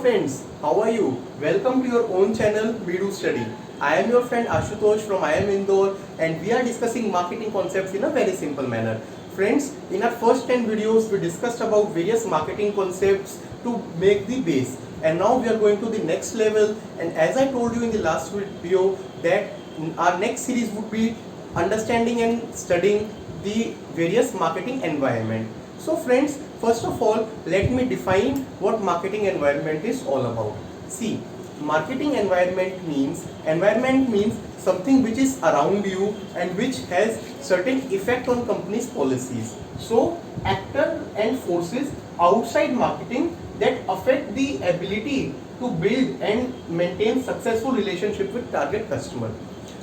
friends, how are you? Welcome to your own channel, We Do Study. I am your friend Ashutosh from IIM Indore and we are discussing marketing concepts in a very simple manner. Friends, in our first 10 videos, we discussed about various marketing concepts to make the base. And now we are going to the next level, and as I told you in the last video that our next series would be understanding and studying the various marketing environment. So friends, first of all, let me define what marketing environment is all about. See, marketing environment means something which is around you and which has certain effect on company's policies. So actor and forces outside marketing that affect the ability to build and maintain successful relationship with target customer.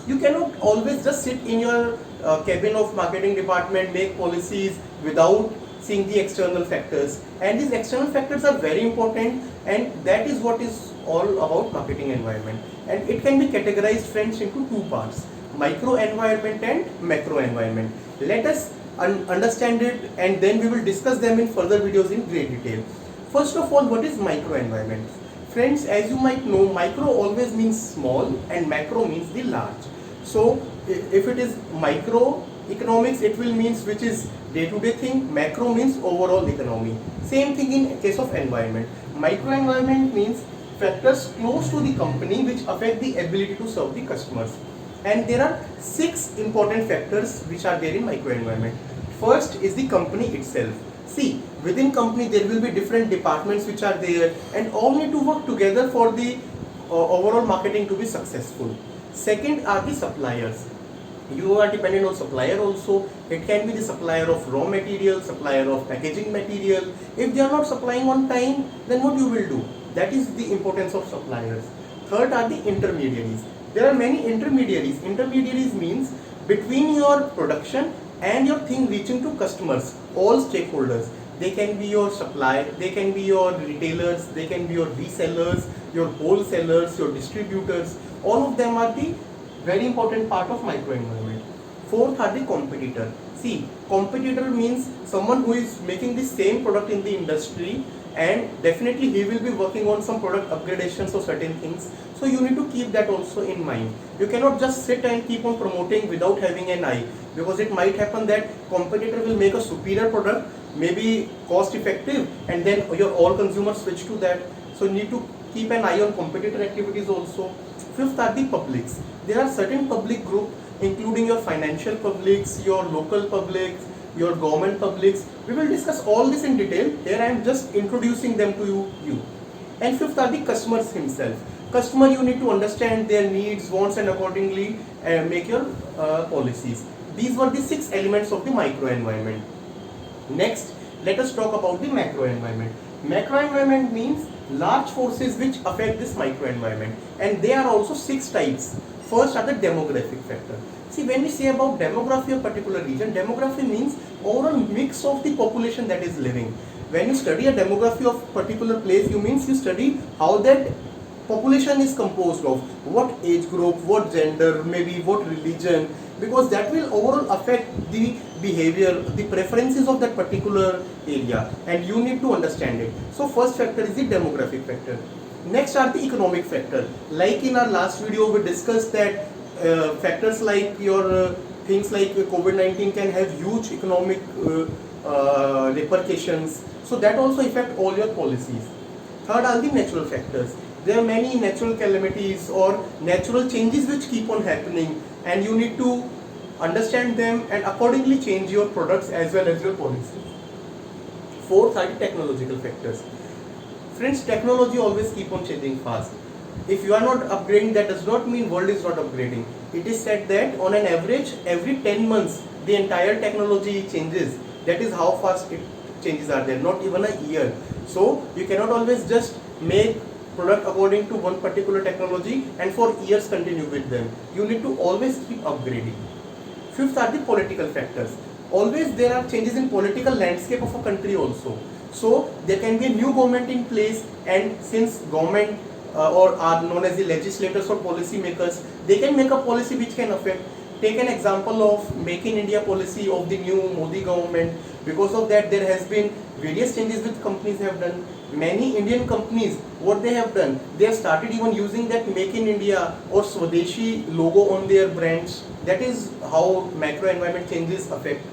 You cannot always just sit in your cabin of marketing department, make policies without seeing the external factors, and these external factors are very important, and that is what is all about marketing environment. And it can be categorized, friends, into two parts: micro environment and macro environment. Let us understand it, and then we will discuss them in further videos in great detail. First of all, what is micro environment? Friends, as you might know, micro always means small and macro means the large. So if it is micro economics, it will means which is day-to-day thing. Macro means overall economy. Same thing in case of environment. Micro environment means factors close to the company which affect the ability to serve the customers. And there are 6 important factors which are there in micro environment. First is the company itself. See, within company there will be different departments which are there, and all need to work together for the overall marketing to be successful. Second are the suppliers. You are dependent on supplier also. It can be the supplier of raw material, supplier of packaging material. If they are not supplying on time, then what you will do? That is the importance of suppliers. Third are the intermediaries. There are many intermediaries. Intermediaries means between your production and your thing reaching to customers, all stakeholders. They can be your supply, they can be your retailers, they can be your resellers, your wholesalers, your distributors. All of them are the very important part of micro environment. Fourth are the competitor. See, competitor means someone who is making the same product in the industry, and definitely he will be working on some product upgradations or certain things. So you need to keep that also in mind. You cannot just sit and keep on promoting without having an eye, because it might happen that competitor will make a superior product, maybe cost effective, and then your all consumers switch to that. So you need to keep an eye on competitor activities also. Fifth are the publics. There are certain public group, including your financial publics, your local publics, your government publics. We will discuss all this in detail. Here I am just introducing them to you. And fifth are the customers himself. Customer, you need to understand their needs, wants, and accordingly make your policies. These were the 6 elements of the micro environment. Next, let us talk about the macro environment. Macro environment means large forces which affect this micro environment, and they are also 6 types. First are the demographic factor. See, when we say about demography of particular region, demography means overall mix of the population that is living. When you study a demography of particular place, you study how that population is composed of, what age group, what gender, maybe what religion, because that will overall affect the behavior, the preferences of that particular area, and you need to understand it. So first factor is the demographic factor. Next are the economic factor. Like in our last video, we discussed that factors like your things like COVID-19 can have huge economic repercussions. So that also affect all your policies. Third are the natural factors. There are many natural calamities or natural changes which keep on happening, and you need to understand them and accordingly change your products as well as your policies. Fourth are the technological factors. Friends, technology always keep on changing fast. If you are not upgrading, that does not mean world is not upgrading. It is said that on an average, every 10 months, the entire technology changes. That is how fast changes are there, not even a year. So you cannot always just make product according to one particular technology and for years continue with them. You need to always keep upgrading. Fifth are the political factors. Always there are changes in political landscape of a country also. So there can be a new government in place, and since government or are known as the legislators or policy makers, they can make a policy which can affect. Take an example of Make in India policy of the new Modi government. Because of that, there has been various changes which companies have done. Many Indian companies, what they have done, they have started even using that Make in India or Swadeshi logo on their brands. That is how macro environment changes affect.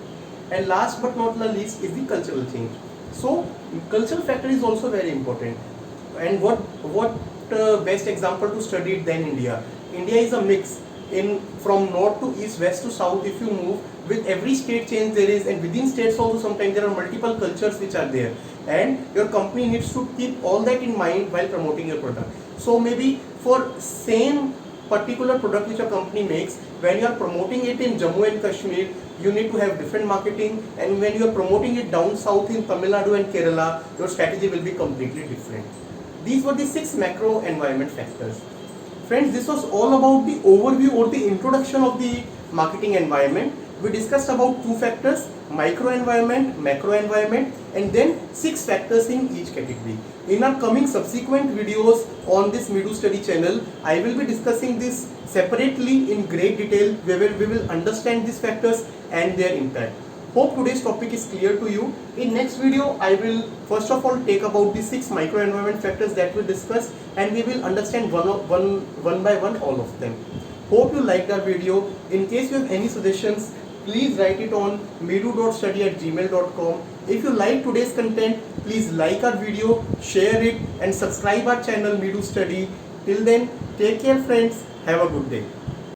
And last but not the least is the cultural change. So cultural factor is also very important. And what best example to study it than India? India is a mix in from north to east, west to south. If you move, with every state change there is, and within states also sometimes there are multiple cultures which are there, and your company needs to keep all that in mind while promoting your product. So maybe for same particular product which a company makes, when you are promoting it in Jammu and Kashmir, you need to have different marketing, and when you are promoting it down south in Tamil Nadu and Kerala, your strategy will be completely different. These were the 6 macro environment factors. Friends, this was all about the overview or the introduction of the marketing environment. We discussed about 2 factors, micro environment, macro environment, and then 6 factors in each category. In our coming subsequent videos on this MeDo Study channel, I will be discussing this separately in great detail, where we will understand these factors and their impact. Hope today's topic is clear to you. In next video, I will first of all take about the 6 micro environment factors that we discussed, and we will understand one by one all of them. Hope you liked our video. In case you have any suggestions, please write it on medo.study@gmail.com. If you like today's content, please like our video, share it, and subscribe our channel MeDo Study. Till then, take care friends. Have a good day.